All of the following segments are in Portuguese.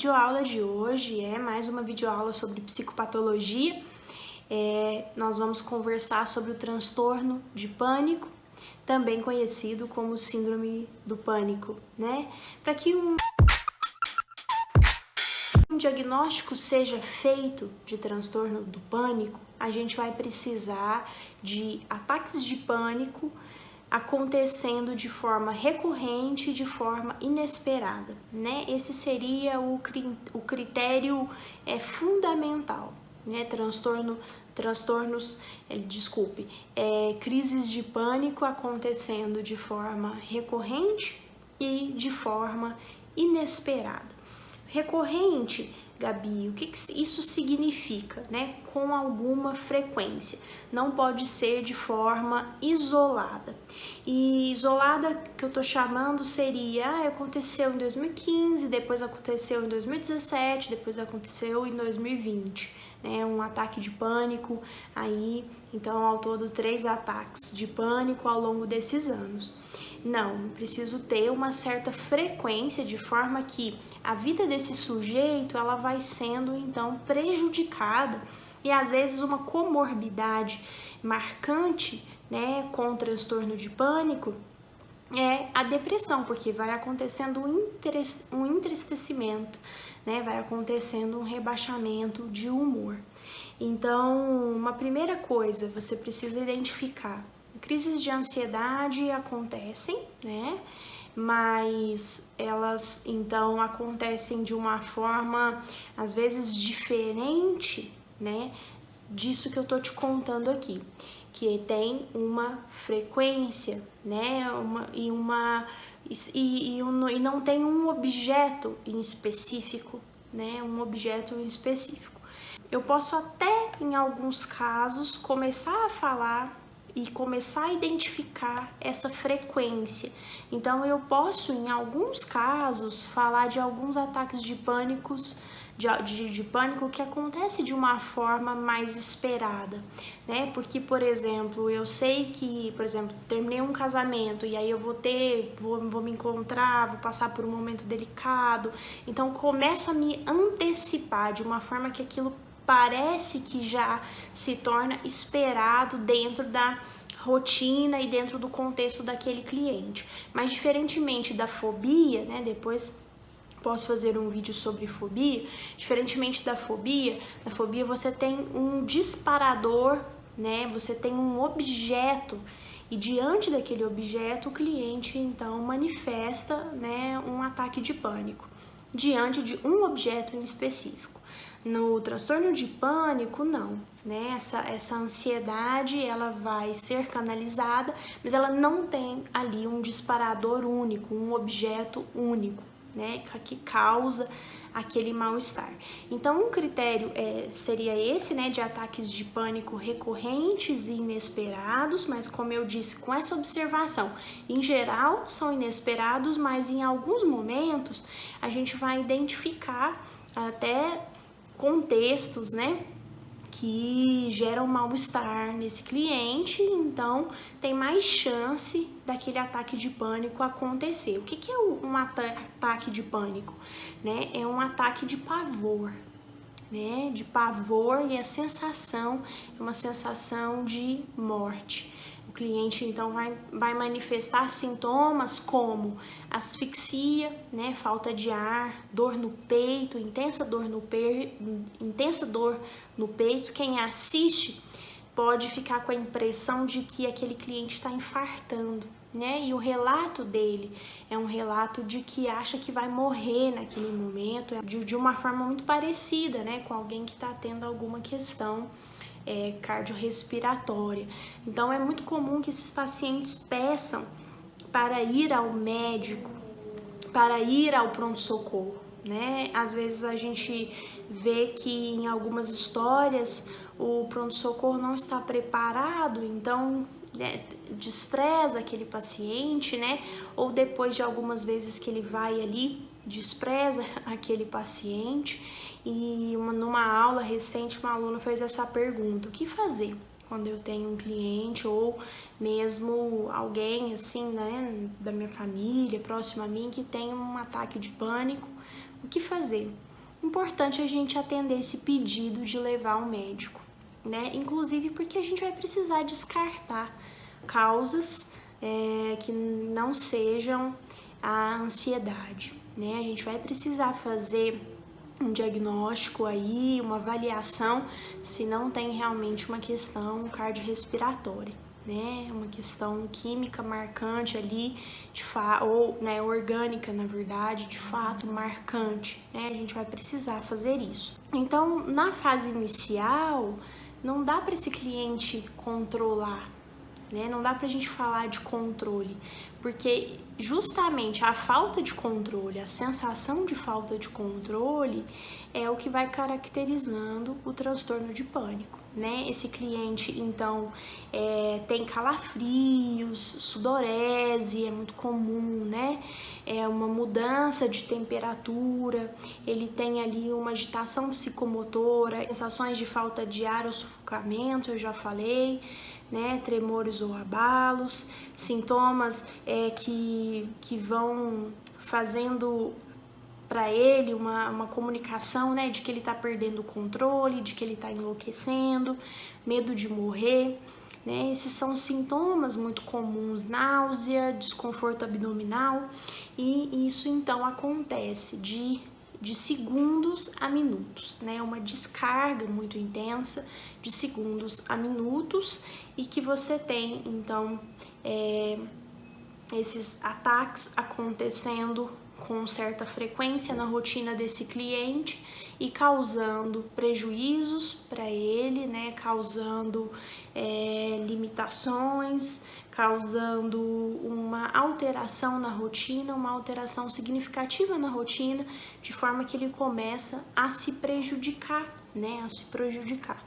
videoaula de hoje é mais uma videoaula sobre psicopatologia. Nós vamos conversar sobre o transtorno de pânico, também conhecido como síndrome do pânico, né? Para que um diagnóstico seja feito de transtorno do pânico, a gente vai precisar de ataques de pânico acontecendo de forma recorrente e de forma inesperada, né? Esse seria o critério fundamental, né? Crises de pânico acontecendo de forma recorrente e de forma inesperada. Recorrente, Gabi, o que isso significa, né? Com alguma frequência. Não pode ser de forma isolada. E isolada que eu tô chamando seria, aconteceu em 2015, depois aconteceu em 2017, depois aconteceu em 2020, né? Um ataque de pânico aí, então ao todo 3 ataques de pânico ao longo desses anos. Não, preciso ter uma certa frequência de forma que a vida desse sujeito ela vai sendo então prejudicada e às vezes uma comorbidade marcante, né, com o transtorno de pânico é a depressão, porque vai acontecendo um entristecimento, né, vai acontecendo um rebaixamento de humor. Então, uma primeira coisa, você precisa identificar. Crises de ansiedade acontecem, né? Mas elas então acontecem de uma forma às vezes diferente, né? Disso que eu tô te contando aqui, que tem uma frequência, né? E não tem um objeto em específico, né? Um objeto em específico. Eu posso até, em alguns casos, começar a falar e começar a identificar essa frequência. Então, eu posso, em alguns casos, falar de alguns ataques de pânico que acontece de uma forma mais esperada, né? Porque, por exemplo, eu sei que, terminei um casamento e aí eu vou me encontrar, vou passar por um momento delicado, então começo a me antecipar de uma forma que aquilo parece que já se torna esperado dentro da rotina e dentro do contexto daquele cliente. Mas diferentemente da fobia, né, depois posso fazer um vídeo sobre fobia, diferentemente da fobia, na fobia você tem um disparador, né, você tem um objeto e diante daquele objeto o cliente então manifesta, né, um ataque de pânico, diante de um objeto em específico. No transtorno de pânico, não, né? Essa ansiedade, ela vai ser canalizada, mas ela não tem ali um disparador único, um objeto único, né? Que causa aquele mal-estar. Então, um critério seria esse, né? De ataques de pânico recorrentes e inesperados, mas como eu disse, com essa observação, em geral são inesperados, mas em alguns momentos a gente vai identificar até contextos, né, que geram mal-estar nesse cliente, então tem mais chance daquele ataque de pânico acontecer. O que é um ataque de pânico? Né? É um ataque de pavor, né? De pavor e a sensação é uma sensação de morte. O cliente então vai manifestar sintomas como asfixia, né, falta de ar, dor no peito, intensa dor no peito. Quem assiste pode ficar com a impressão de que aquele cliente está infartando, né? E o relato dele é um relato de que acha que vai morrer naquele momento, de uma forma muito parecida, né, com alguém que está tendo alguma questão cardiorrespiratória. Então é muito comum que esses pacientes peçam para ir ao médico, para ir ao pronto-socorro, né? Às vezes a gente vê que em algumas histórias o pronto-socorro não está preparado, então despreza aquele paciente, né? Ou depois de algumas vezes que ele vai ali, despreza aquele paciente. E numa aula recente, uma aluna fez essa pergunta: o que fazer quando eu tenho um cliente ou mesmo alguém assim, né, da minha família, próximo a mim, que tem um ataque de pânico? O que fazer? importante a gente atender esse pedido de levar ao médico, né? Inclusive porque a gente vai precisar descartar causas que não sejam a ansiedade, né? A gente vai precisar fazer um diagnóstico aí, uma avaliação, se não tem realmente uma questão cardiorrespiratória, né? Uma questão química marcante ali, ou né, orgânica, na verdade, de fato marcante, né? A gente vai precisar fazer isso. Então, na fase inicial, não dá para esse cliente controlar, né? Não dá pra gente falar de controle, porque justamente a falta de controle, a sensação de falta de controle é o que vai caracterizando o transtorno de pânico, né? Esse cliente, então, tem calafrios, sudorese, é muito comum, né? É uma mudança de temperatura, ele tem ali uma agitação psicomotora, sensações de falta de ar ou sufocamento, eu já falei, né, tremores ou abalos, sintomas que vão fazendo para ele uma comunicação, né, de que ele está perdendo o controle, de que ele está enlouquecendo, medo de morrer, né, esses são sintomas muito comuns, náusea, desconforto abdominal, e isso então acontece de segundos a minutos, né? Uma descarga muito intensa de segundos a minutos e que você tem, então, esses ataques acontecendo com certa frequência na rotina desse cliente e causando prejuízos para ele, né? Causando limitações, causando uma alteração na rotina, uma alteração significativa na rotina, de forma que ele começa a se prejudicar, né? A se prejudicar.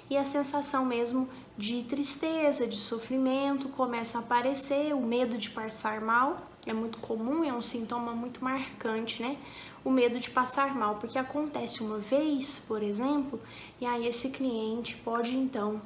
E a sensação mesmo de tristeza, de sofrimento começa a aparecer, o medo de passar mal é muito comum, é um sintoma muito marcante, né? O medo de passar mal, porque acontece uma vez, por exemplo, e aí esse cliente pode então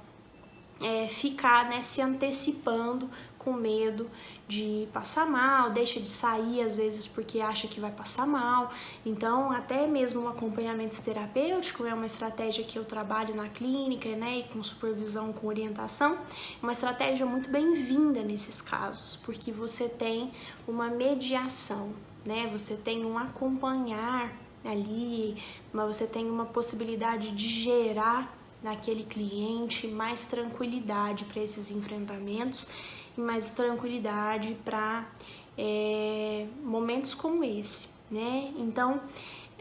ficar, né, se antecipando com medo de passar mal, deixa de sair às vezes porque acha que vai passar mal. Então, até mesmo o acompanhamento terapêutico é uma estratégia que eu trabalho na clínica, né, e com supervisão, com orientação, uma estratégia muito bem-vinda nesses casos, porque você tem uma mediação, né, você tem um acompanhar ali, mas você tem uma possibilidade de gerar naquele cliente mais tranquilidade para esses enfrentamentos e mais tranquilidade para momentos como esse, né? Então,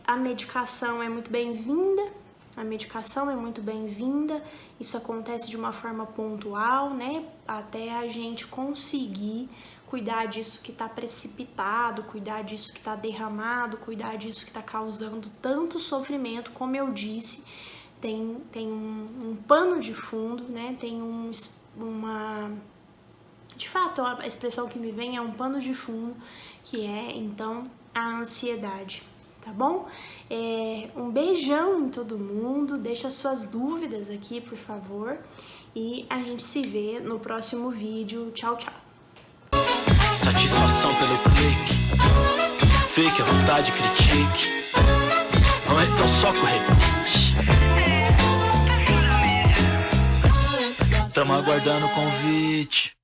a medicação é muito bem-vinda, isso acontece de uma forma pontual, né? Até a gente conseguir cuidar disso que está precipitado, cuidar disso que está derramado, cuidar disso que está causando tanto sofrimento, como eu disse, tem um pano de fundo, né? Tem de fato, a expressão que me vem é um pano de fundo, que é, então, a ansiedade, tá bom? Um beijão em todo mundo, deixa suas dúvidas aqui, por favor, e a gente se vê no próximo vídeo. Tchau, tchau! Satisfação pelo clique, fique à vontade, critique, não é tão só corrente. Tamo aguardando o convite.